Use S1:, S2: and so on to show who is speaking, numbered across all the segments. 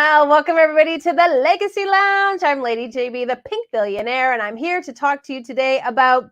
S1: Welcome everybody to the Legacy Lounge. I'm Lady JB, the Pink Billionaire, and I'm here to talk to you today about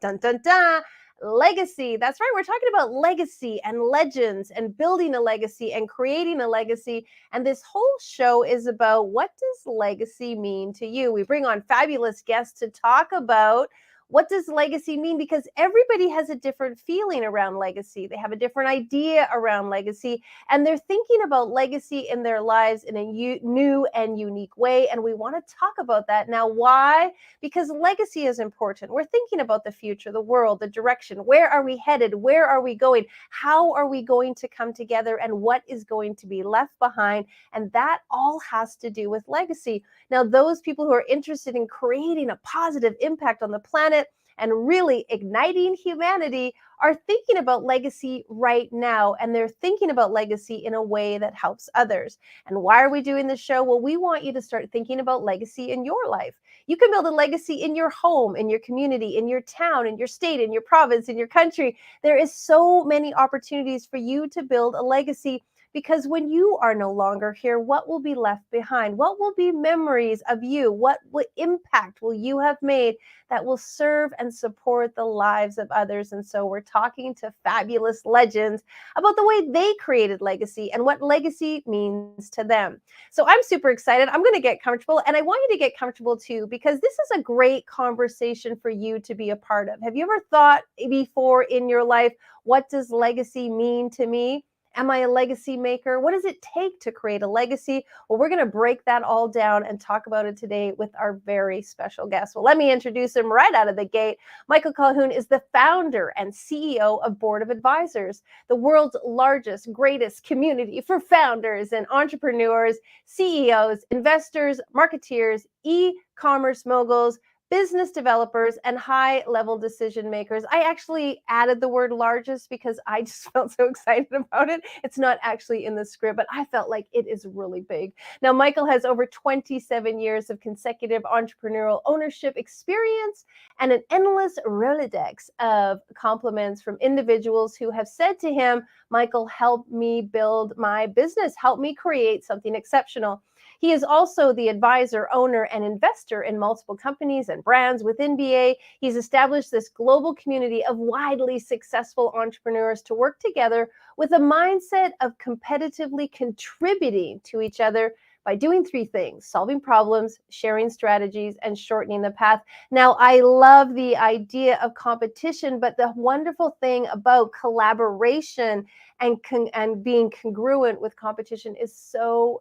S1: legacy. That's right, we're talking about legacy and legends and building a legacy and creating a legacy. And this whole show is about, what does legacy mean to you? We bring on fabulous guests to talk about what does legacy mean, because everybody has a different feeling around legacy. They have a different idea around legacy, and they're thinking about legacy in their lives in a new and unique way. And we want to talk about that now. Why? Because legacy is important. We're thinking about the future, the world, the direction. Where are we headed? Where are we going? How are we going to come together? And what is going to be left behind? And that all has to do with legacy. Now, those people who are interested in creating a positive impact on the planet and really igniting humanity are thinking about legacy right now, and they're thinking about legacy in a way that helps others. And why are we doing this show? Well, we want you to start thinking about legacy in your life. You can build a legacy in your home, in your community, in your town, in your state, in your province, in your country. There is so many opportunities for you to build a legacy, because when you are no longer here, what will be left behind? What will be memories of you? What impact will you have made that will serve and support the lives of others? And so we're talking to fabulous legends about the way they created legacy and what legacy means to them. So I'm super excited. I'm going to get comfortable, and I want you to get comfortable too, because this is a great conversation for you to be a part of. Have you ever thought before in your life, what does legacy mean to me? Am I a legacy maker? What does it take to create a legacy? Well, we're going to break that all down and talk about it today with our very special guest. Well, let me introduce him right out of the gate. Michael Calhoun is the founder and CEO of Board of Advisors, the world's largest, greatest community for founders and entrepreneurs, CEOs, investors, marketeers, e-commerce moguls, business developers, and high-level decision makers. I actually added the word largest because I just felt so excited about it. It's not actually in the script, but I felt like it is really big. Now, Michael has over 27 years of consecutive entrepreneurial ownership experience and an endless Rolodex of compliments from individuals who have said to him, Michael, help me build my business. Help me create something exceptional. He is also the advisor, owner, and investor in multiple companies and brands within BA. He's established this global community of widely successful entrepreneurs to work together with a mindset of competitively contributing to each other by doing three things: solving problems, sharing strategies, and shortening the path. Now, I love the idea of competition, but the wonderful thing about collaboration and being congruent with competition is so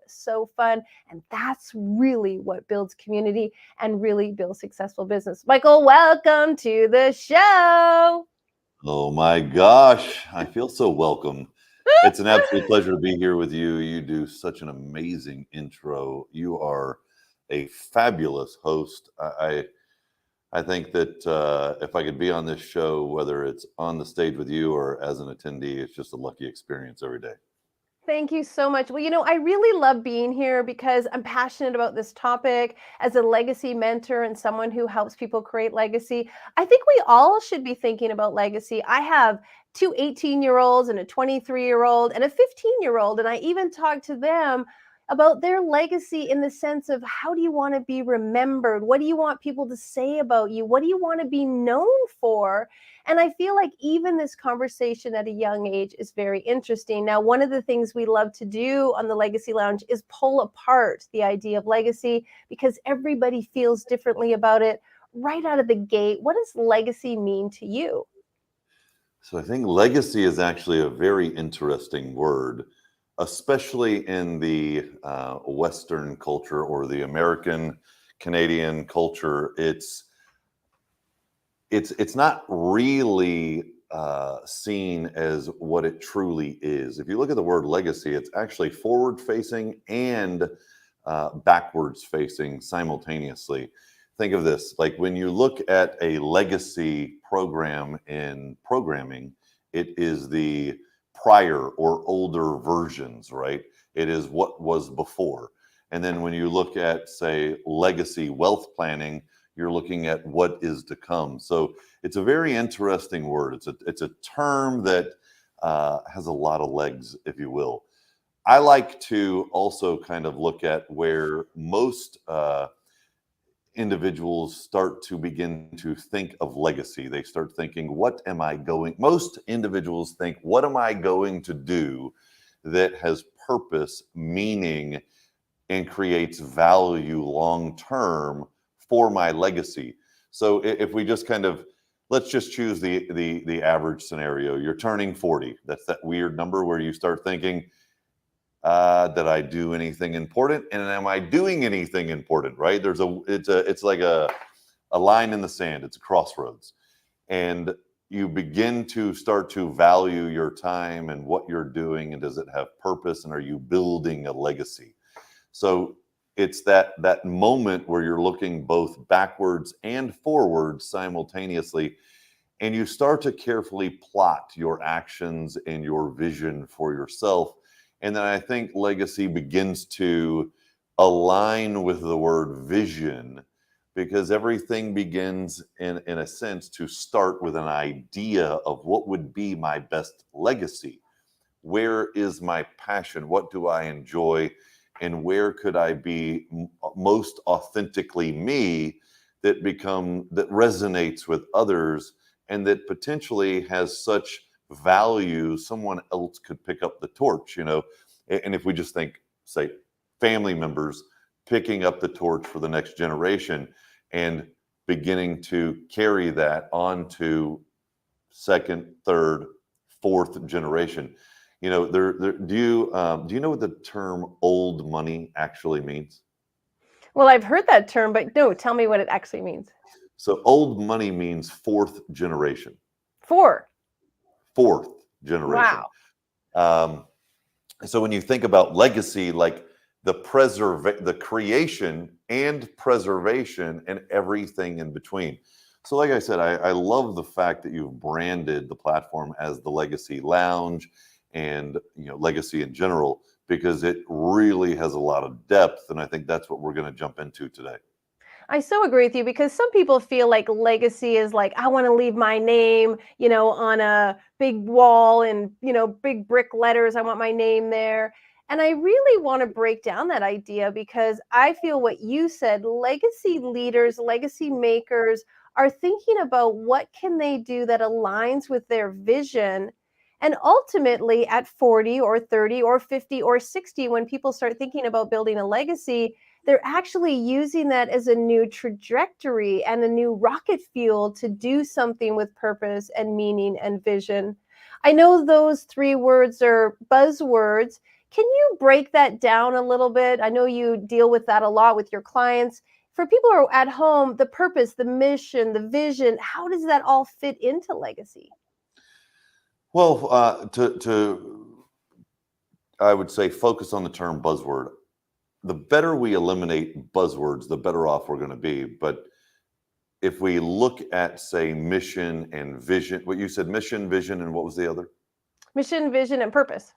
S1: fun. And that's really what builds community and really builds successful business. Michael, welcome to the show.
S2: Oh my gosh, I feel so welcome. It's an absolute pleasure to be here with you. You do such an amazing intro. You are a fabulous host. I think that if I could be on this show, whether it's on the stage with you or as an attendee, it's just a lucky experience every day.
S1: Thank you so much. Well, I really love being here because I'm passionate about this topic. As a legacy mentor and someone who helps people create legacy, I think we all should be thinking about legacy. I have two 18-year-olds and a 23-year-old and a 15-year-old, and I even talk to them about their legacy in the sense of, how do you want to be remembered? What do you want people to say about you? What do you want to be known for? And I feel like even this conversation at a young age is very interesting. Now, one of the things we love to do on the Legacy Lounge is pull apart the idea of legacy, because everybody feels differently about it. Right out of the gate, what does legacy mean to you?
S2: So I think legacy is actually a very interesting word, especially in the Western culture or the American Canadian culture. It's not really seen as what it truly is. If you look at the word legacy, it's actually forward facing and backwards facing simultaneously. Think of this, like when you look at a legacy program in programming, it is the prior or older versions, right? It is what was before. And then when you look at, say, legacy wealth planning, you're looking at what is to come. So it's a very interesting word. It's a term that has a lot of legs, if you will. I like to also kind of look at where most individuals start to begin to think of legacy. They start thinking, most individuals think, what am I going to do that has purpose, meaning, and creates value long term for my legacy? So if we just kind of, let's just choose the average scenario. You're turning 40. That's that weird number where you start thinking, did I do anything important, and am I doing anything important? Right? It's like a line in the sand. It's a crossroads, and you begin to start to value your time and what you're doing, and does it have purpose, and are you building a legacy? So it's that moment where you're looking both backwards and forwards simultaneously, and you start to carefully plot your actions and your vision for yourself. And then I think legacy begins to align with the word vision, because everything begins in a sense to start with an idea of what would be my best legacy. Where is my passion? What do I enjoy? And where could I be most authentically me, that resonates with others, and that potentially has such value someone else could pick up the torch, and if we just think, say, family members picking up the torch for the next generation and beginning to carry that on to second, third, fourth generation. Do you know what the term old money actually means?
S1: Well, I've heard that term, but no, tell me what it actually means.
S2: So old money means fourth generation.
S1: Four.
S2: Fourth generation.
S1: Wow.
S2: Um, so when you think about legacy, like the creation and preservation and everything in between. So like I said, I love the fact that you've branded the platform as the Legacy Lounge, and legacy in general, because it really has a lot of depth, and I think that's what we're going to jump into today.
S1: I so agree with you, because some people feel like legacy is like, I want to leave my name, on a big wall and, big brick letters. I want my name there. And I really want to break down that idea, because I feel what you said, legacy leaders, legacy makers are thinking about what can they do that aligns with their vision. And ultimately at 40 or 30 or 50 or 60, when people start thinking about building a legacy, they're actually using that as a new trajectory and a new rocket fuel to do something with purpose and meaning and vision. I know those three words are buzzwords. Can you break that down a little bit? I know you deal with that a lot with your clients. For people who are at home, the purpose, the mission, the vision, how does that all fit into legacy?
S2: Well, I would say focus on the term buzzword. The better we eliminate buzzwords, the better off we're going to be. But if we look at, say, mission and vision, what you said, mission, vision, and what was the other?
S1: Mission, vision, and purpose.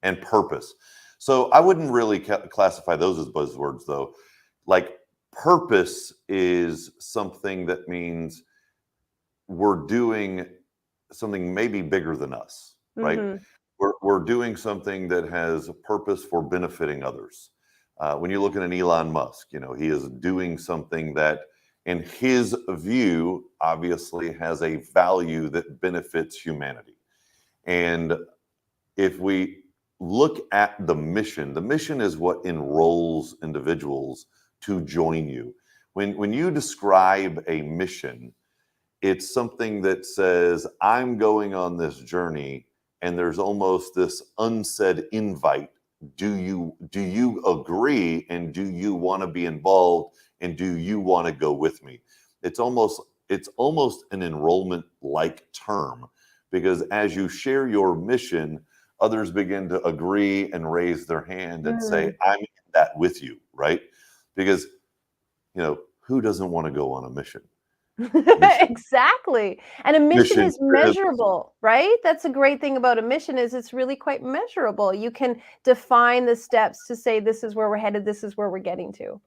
S2: And purpose. So I wouldn't really classify those as buzzwords, though. Like, purpose is something that means we're doing something maybe bigger than us, right?
S1: Mm-hmm.
S2: We're doing something that has a purpose for benefiting others. When you look at an Elon Musk, he is doing something that, in his view, obviously has a value that benefits humanity. And if we look at the mission is what enrolls individuals to join you. When you describe a mission, it's something that says, I'm going on this journey, and there's almost this unsaid invite. Do you agree, and do you want to be involved, and do you want to go with me? It's almost an enrollment like term, because as you share your mission, others begin to agree and raise their hand and say, I'm in that with you, right? Because who doesn't want to go on a mission?
S1: Exactly. And a mission
S2: Mission
S1: is measurable, right? That's a great thing about a mission, is it's really quite measurable. You can define the steps to say, this is where we're headed, this is where we're getting to.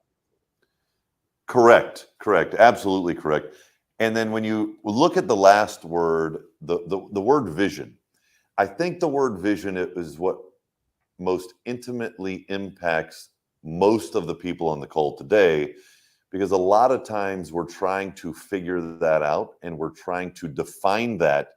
S2: Correct, absolutely correct. And then when you look at the last word, the word vision, I think the word vision is what most intimately impacts most of the people on the call today, because a lot of times we're trying to figure that out and we're trying to define that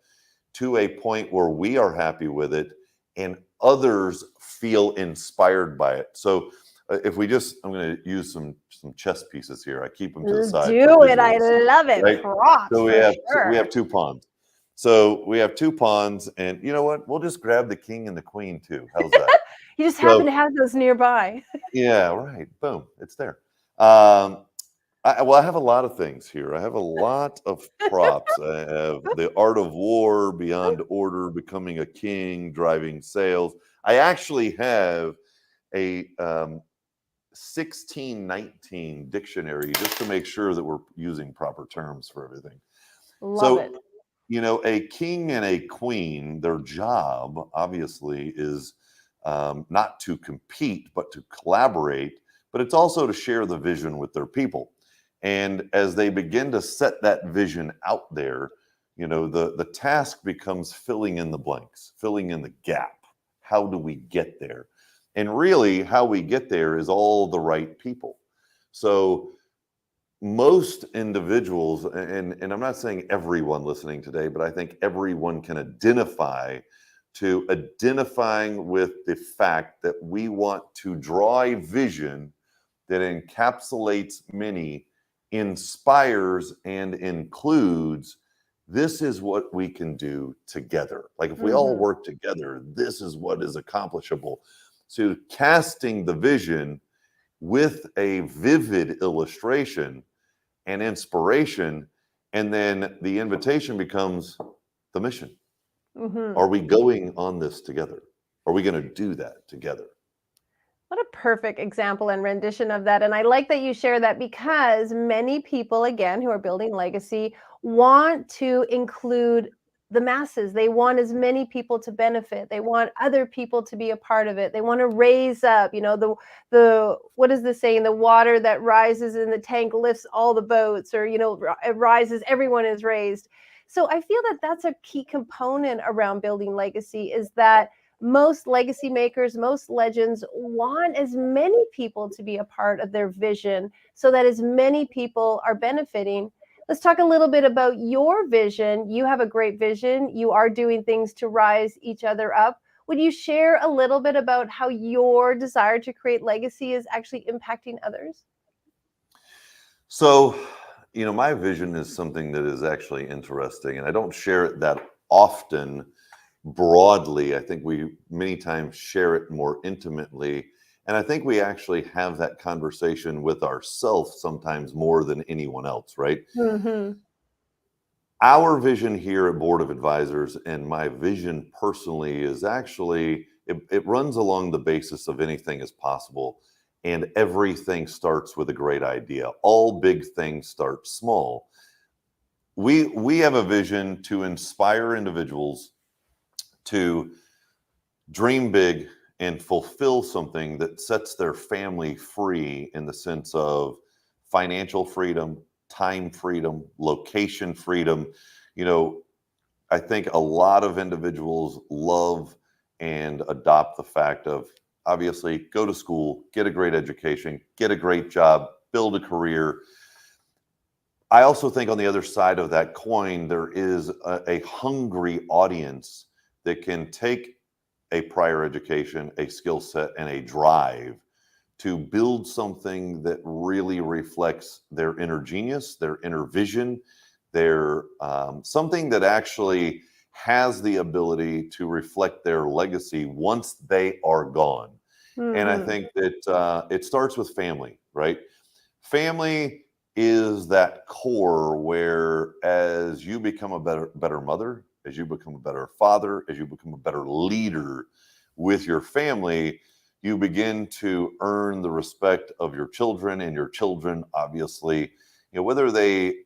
S2: to a point where we are happy with it and others feel inspired by it. So if we just, I'm going to use some chess pieces here. I keep them to the side for
S1: Do it. I
S2: visuals,
S1: love it.
S2: right?
S1: Props
S2: So
S1: for
S2: we
S1: sure.
S2: have two pawns. So we have two pawns, and you know what? We'll just grab the king and the queen too. How's that?
S1: You just happen to
S2: So
S1: have those nearby.
S2: yeah, right. Boom, it's there. Well, I have a lot of things here. I have a lot of props. I have the art of war, beyond order, becoming a king, driving sales. I actually have a 1619 dictionary just to make sure that we're using proper terms for everything.
S1: Love it.
S2: So, a king and a queen, their job obviously is not to compete, but to collaborate, but it's also to share the vision with their people. And as they begin to set that vision out there, the task becomes filling in the blanks, filling in the gap. How do we get there? And really, how we get there is all the right people. So most individuals, and I'm not saying everyone listening today, but I think everyone can identifying with the fact that we want to draw a vision that encapsulates many, inspires, and includes. This is what we can do together. Like if we all
S1: Mhm.
S2: work together, this is what is accomplishable. So casting the vision with a vivid illustration and inspiration, and then the invitation becomes the mission.
S1: Mhm.
S2: Are we going on this together? Are we going to do that together?
S1: What a perfect example and rendition of that. And I like that you share that because many people, again, who are building legacy, want to include the masses. They want as many people to benefit. They want other people to be a part of it. They want to raise up, the what is the saying? The water that rises in the tank lifts all the boats, or it rises, everyone is raised. So I feel that that's a key component around building legacy, is that most legacy makers, most legends want as many people to be a part of their vision so that as many people are benefiting. Let's talk a little bit about your vision. You have a great vision. You are doing things to rise each other up. Would you share a little bit about how your desire to create legacy is actually impacting others?
S2: So, my vision is something that is actually interesting, and I don't share it that often broadly. I think we many times share it more intimately. And I think we actually have that conversation with ourselves sometimes more than anyone else, right?
S1: Mm-hmm.
S2: Our vision here at Board of Advisors, and my vision personally, is actually it runs along the basis of anything is possible, and everything starts with a great idea. All big things start small. We have a vision to inspire individuals to dream big and fulfill something that sets their family free, in the sense of financial freedom, time freedom, location freedom. You know, I think a lot of individuals love and adopt the fact of, obviously, go to school, get a great education, get a great job, build a career. I also think on the other side of that coin, there is a hungry audience that can take a prior education, a skill set, and a drive to build something that really reflects their inner genius, their inner vision, their something that actually has the ability to reflect their legacy once they are gone. And I
S1: Mm-hmm.
S2: think that it starts with family, right? Family is that core where, as you become a better mother, as you become a better father, as you become a better leader with your family, you begin to earn the respect of your children, and your children, obviously, whether they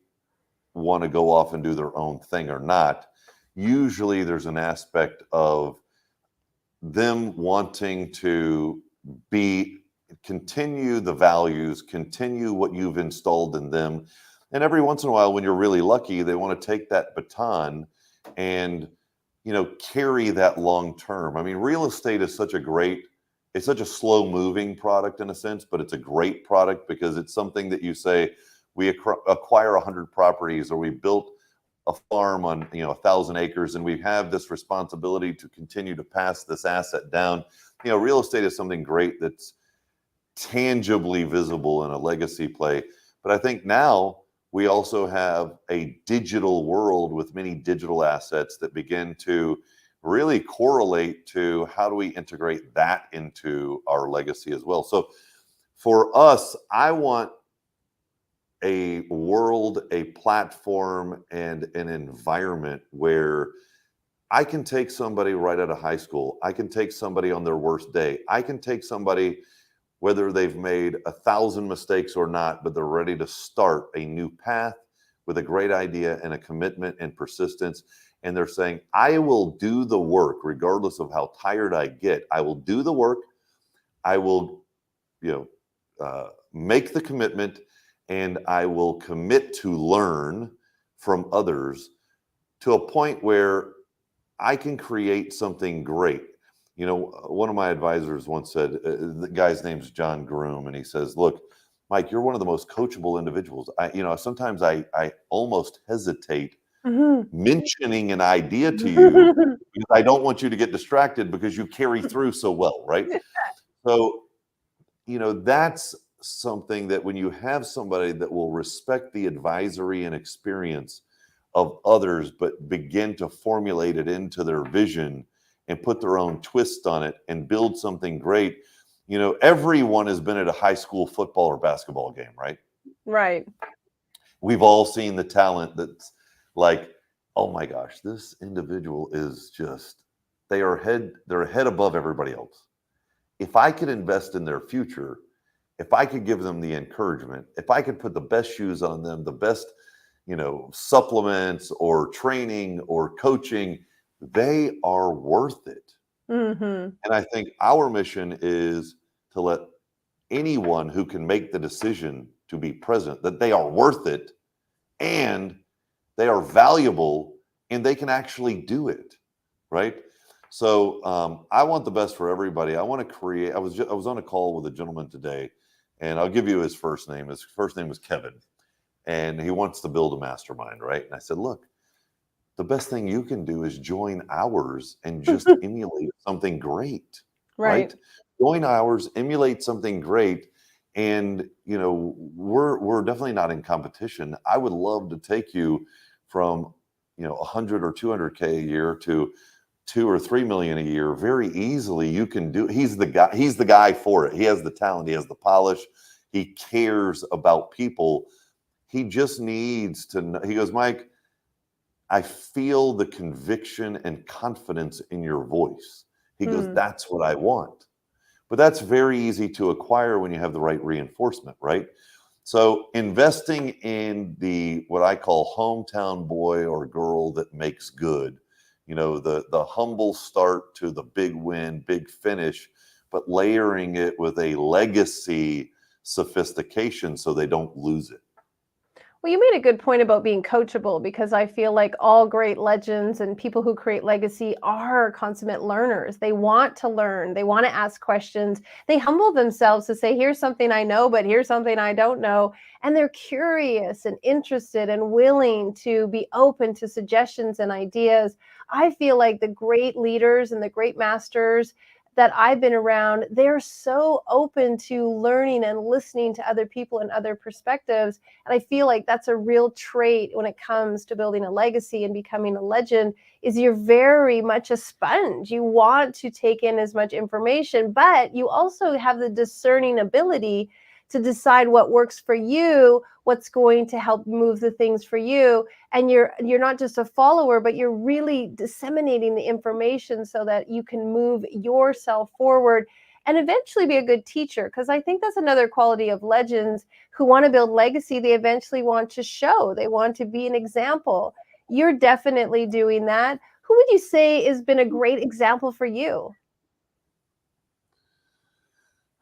S2: want to go off and do their own thing or not, usually there's an aspect of them wanting to be continue the values, continue what you've installed in them. And every once in a while, when you're really lucky, they want to take that baton and carry that long term. I mean, real estate is such a great it's such a slow moving product in a sense, but it's a great product because it's something that you say, we acquire 100 properties, or we built a farm on 1,000 acres, and we have this responsibility to continue to pass this asset down. Real estate is something great that's tangibly visible in a legacy play. But I think now we also have a digital world with many digital assets that begin to really correlate to how do we integrate that into our legacy as well. So for us, I want a world, a platform, and an environment where I can take somebody right out of high school. I can take somebody on their worst day. I can take somebody, whether they've made 1,000 mistakes or not, but they're ready to start a new path with a great idea and a commitment and persistence. And they're saying, I will do the work regardless of how tired I get. I will do the work. I will, make the commitment, and I will commit to learn from others to a point where I can create something great. One of my advisors once said, the guy's name's John Groom, and he says, look, Mike, you're one of the most coachable individuals. Sometimes I almost hesitate mentioning an idea to you because I don't want you to get distracted because you carry through so well, right? So, that's something that when you have somebody that will respect the advisory and experience of others, but begin to formulate it into their vision and put their own twist on it and build something great. Everyone has been at a high school football or basketball game, right?
S1: Right.
S2: We've all seen the talent that's like, oh my gosh, this individual is just, they're a head above everybody else. If I could invest in their future, if I could give them the encouragement, if I could put the best shoes on them, the best, supplements or training or coaching, they are worth it.
S1: Mm-hmm.
S2: And I think our mission is to let anyone who can make the decision to be present, that they are worth it and they are valuable and they can actually do it, right? So I want the best for everybody. I want to create. I was on a call with a gentleman today, and I'll give you his first name. His first name is Kevin, and he wants to build a mastermind, right? And I said, look, the best thing you can do is join ours and just emulate something great, right? Join ours, emulate something great, and we're definitely not in competition. I would love to take you from 100 or 200K a year to 2 or 3 million a year very easily. You can do. He's the guy for it. He has the talent. He has the polish. He cares about people. He just needs to know. He goes, Mike, I feel the conviction and confidence in your voice. He goes, that's what I want. But that's very easy to acquire when you have the right reinforcement, right? So investing in what I call hometown boy or girl that makes good, the humble start to the big win, big finish, but layering it with a legacy sophistication so they don't lose it.
S1: Well, you made a good point about being coachable, because I feel like all great legends and people who create legacy are consummate learners. They want to learn. They want to ask questions. They humble themselves to say, here's something I know, but here's something I don't know. And they're curious and interested and willing to be open to suggestions and ideas. I feel like the great leaders and the great masters that I've been around, they're so open to learning and listening to other people and other perspectives. And I feel like that's a real trait when it comes to building a legacy and becoming a legend, is you're very much a sponge. You want to take in as much information, but you also have the discerning ability to decide what works for you, what's going to help move the things for you. And you're not just a follower, but you're really disseminating the information so that you can move yourself forward and eventually be a good teacher. Because I think that's another quality of legends who want to build legacy. They eventually want to show, they want to be an example. You're definitely doing that. Who would you say has been a great example for you?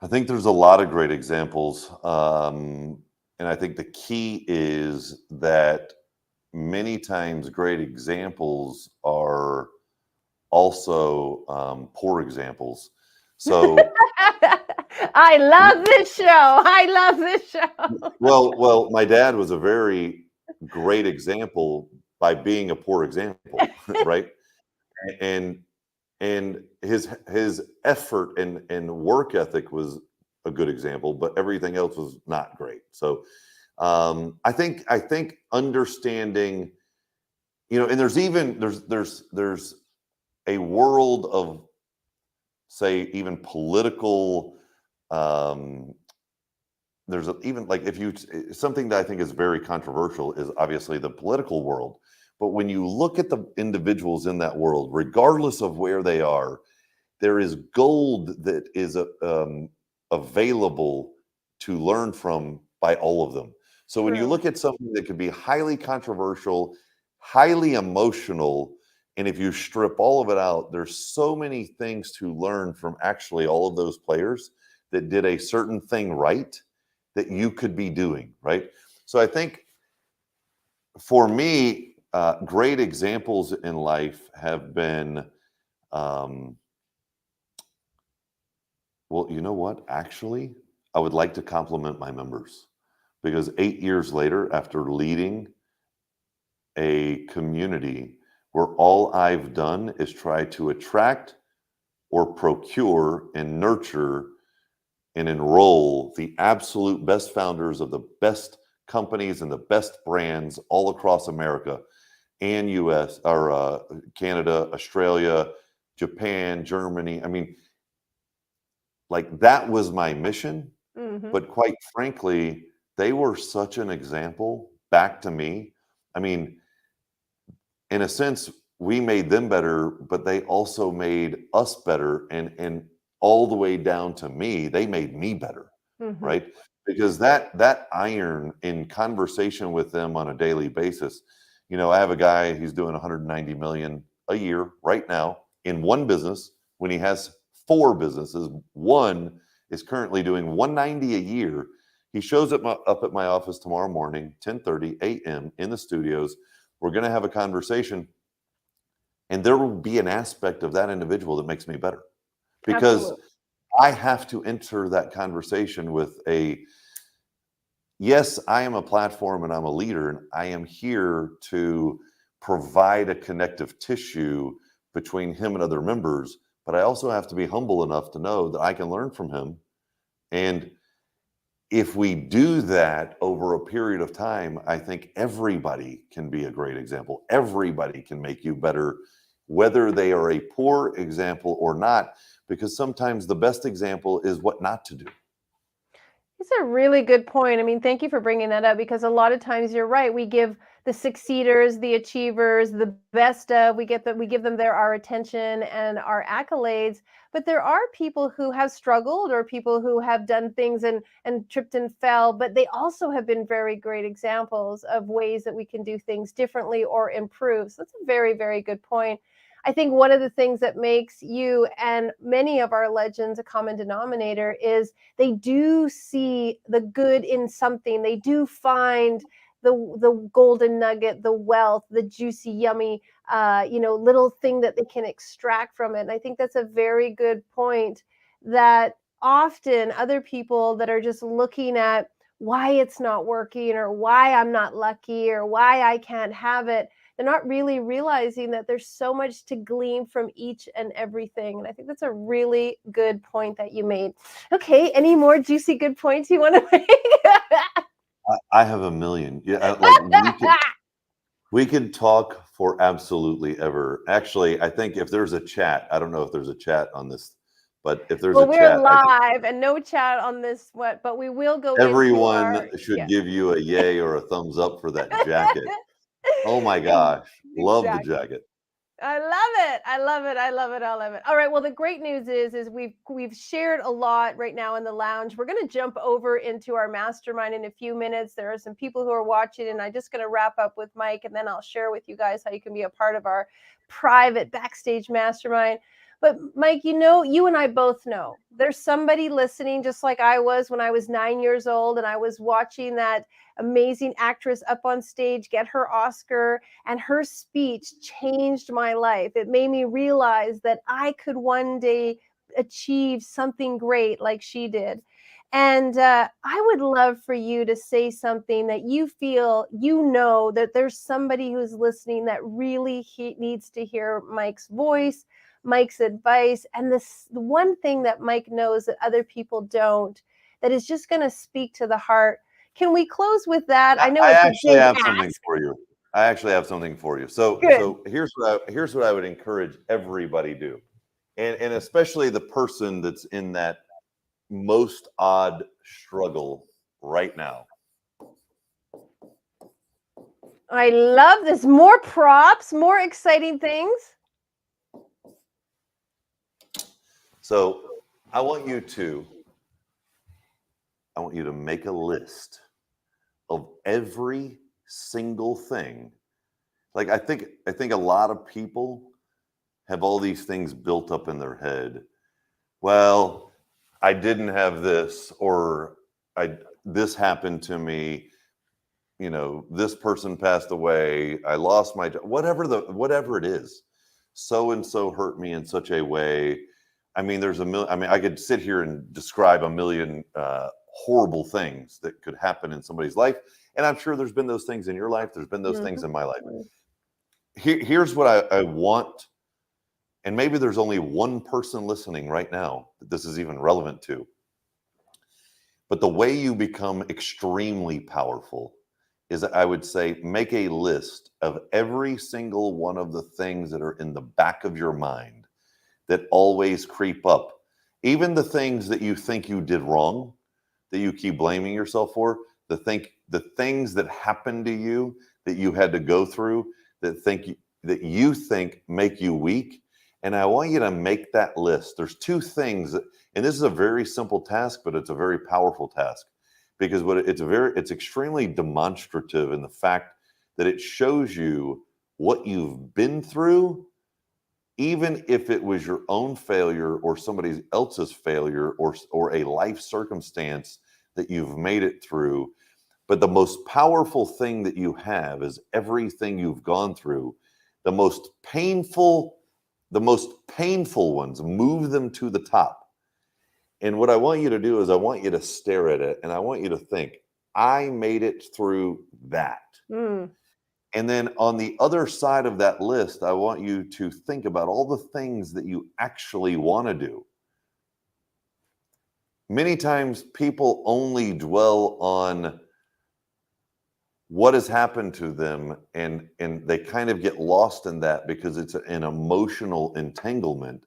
S2: I think there's a lot of great examples. And I think the key is that many times great examples are also poor examples. So,
S1: I love this show. I love this show.
S2: well, my dad was a very great example by being a poor example, right? And his effort and work ethic was a good example, but everything else was not great. So I think understanding, and there's a world of, say, even political, um, even like, if you something that I think is very controversial is obviously the political world. But when you look at the individuals in that world, regardless of where they are, there is gold that is available to learn from by all of them. So when you
S1: True.
S2: look at something that could be highly controversial, highly emotional, and if you strip all of it out, there's so many things to learn from actually all of those players that did a certain thing right that you could be doing, right? So I think for me, great examples in life have been, um, well, you know what? Actually, I would like to compliment my members, because 8 years later, after leading a community where all I've done is try to attract or procure and nurture and enroll the absolute best founders of the best companies and the best brands all across America and US, or Canada, Australia, Japan, Germany. I mean, like, that was my mission.
S1: Hmm.
S2: But quite frankly, they were such an example back to me. I mean, in a sense, we made them better, but they also made us better, and all the way down to me, they made me better,
S1: Hmm.
S2: right? Because that iron in conversation with them on a daily basis. I have a guy, he's doing 190 million a year right now in one business when he has four businesses. One is currently doing 190 a year. He shows up at my office tomorrow morning, 10:30 a.m. in the studios. We're going to have a conversation, and there will be an aspect of that individual that makes me better, because
S1: Absolutely.
S2: I have to enter that conversation with yes, I am a platform and I'm a leader, and I am here to provide a connective tissue between him and other members. But I also have to be humble enough to know that I can learn from him. And if we do that over a period of time, I think everybody can be a great example. Everybody can make you better, whether they are a poor example or not, because sometimes the best example is what not to do.
S1: It's a really good point. I mean, thank you for bringing that up, because a lot of times you're right. We give the succeeders, the achievers, the best of, we give them our attention and our accolades. But there are people who have struggled, or people who have done things and tripped and fell, but they also have been very great examples of ways that we can do things differently or improve. So that's a very, very good point. I think one of the things that makes you and many of our legends a common denominator is they do see the good in something. They do find the golden nugget, the wealth, the juicy, yummy, little thing that they can extract from it. And I think that's a very good point. That often other people that are just looking at why it's not working, or why I'm not lucky, or why I can't have it, they're not really realizing that there's so much to glean from each and everything. And I think that's a really good point that you made. Okay, any more juicy good points you want to make?
S2: I have a million. Yeah, like, we could talk for absolutely ever. Actually, I think if there's a chat, I don't know if there's a chat on this, but if there's a
S1: Well, we're
S2: chat, I think
S1: live and no chat on this what, but we will go into
S2: everyone
S1: our,
S2: should
S1: yeah.
S2: give you a yay or a thumbs up for that jacket. Oh my
S1: Ex-
S2: gosh, love the
S1: exactly.
S2: jacket.
S1: I love it. I love it. I love it. I love it. All right. Well, the great news is we've shared a lot right now in the lounge. We're going to jump over into our mastermind in a few minutes. There are some people who are watching, and I'm just going to wrap up with Mike, and then I'll share with you guys how you can be a part of our private backstage mastermind. But Mike, you and I both know there's somebody listening, just like I was when I was 9 years old and I was watching that amazing actress up on stage get her Oscar, and her speech changed my life. It made me realize that I could one day achieve something great like she did. And I would love for you to say something that you feel, that there's somebody who's listening that really needs to hear Mike's voice, Mike's advice, and the one thing that Mike knows that other people don't, that is just going to speak to the heart. Can we close with that? I know
S2: I
S1: it's a
S2: actually
S1: big
S2: have something
S1: ask.
S2: for you. I actually have something for you. So,
S1: Good.
S2: here's what I would encourage everybody to do, and especially the person that's in that most odd struggle right now.
S1: I love this. More props, more exciting things.
S2: So, I want you to make a list of every single thing. Like I think a lot of people have all these things built up in their head. Well, I didn't have this, or this happened to me. This person passed away. I lost my job. Whatever it is. So and so hurt me in such a way. I mean, I could sit here and describe a million horrible things that could happen in somebody's life, and I'm sure there's been those things in your life. There's been those things in my life. Here's what I want, and maybe there's only one person listening right now that this is even relevant to. But the way you become extremely powerful is, I would say, make a list of every single one of the things that are in the back of your mind that always creep up. Even the things that you think you did wrong, that you keep blaming yourself for, the things that happened to you that you had to go through, that you think make you weak. And I want you to make that list. There's two things, and this is a very simple task, but it's a very powerful task, because it's extremely demonstrative in the fact that it shows you what you've been through, even if it was your own failure or somebody else's failure, or a life circumstance that you've made it through. But the most powerful thing that you have is everything you've gone through. The most painful ones, move them to the top. And what I want you to do is I want you to stare at it, and I want you to think, I made it through that. And then on the other side of that list, I want you to think about all the things that you actually want to do. Many times people only dwell on what has happened to them, and they kind of get lost in that because it's an emotional entanglement.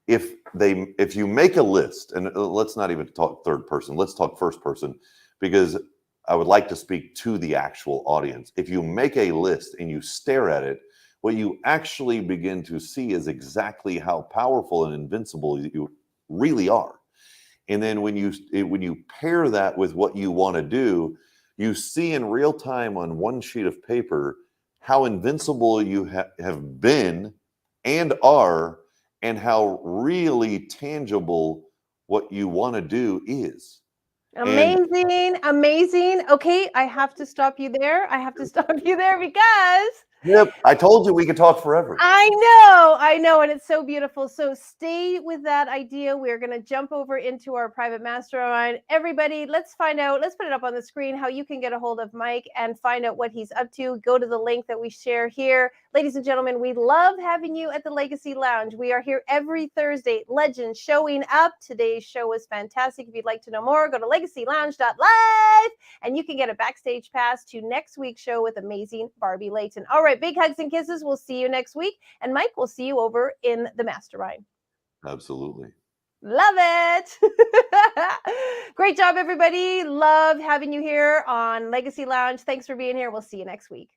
S2: If you make a list, and let's not even talk third person, let's talk first person, because I would like to speak to the actual audience. If you make a list and you stare at it, what you actually begin to see is exactly how powerful and invincible you really are. And then when you pair that with what you want to do, you see in real time on one sheet of paper how invincible you have been and are, and how really tangible what you want to do is.
S1: Amazing. Okay, I have to stop you there. Because
S2: Yep, I told you we could talk forever.
S1: I know, and it's so beautiful. So stay with that idea. We're going to jump over into our private mastermind. Everybody, let's put it up on the screen how you can get a hold of Mike and find out what he's up to. Go to the link that we share here. Ladies and gentlemen, we love having you at the Legacy Lounge. We are here every Thursday. Legends showing up. Today's show was fantastic. If you'd like to know more, go to legacylounge.live and you can get a backstage pass to next week's show with amazing Barbie Layton. All right, big hugs and kisses. We'll see you next week. And Mike, we'll see you over in the mastermind.
S2: Absolutely.
S1: Love it. Great job, everybody. Love having you here on Legacy Lounge. Thanks for being here. We'll see you next week.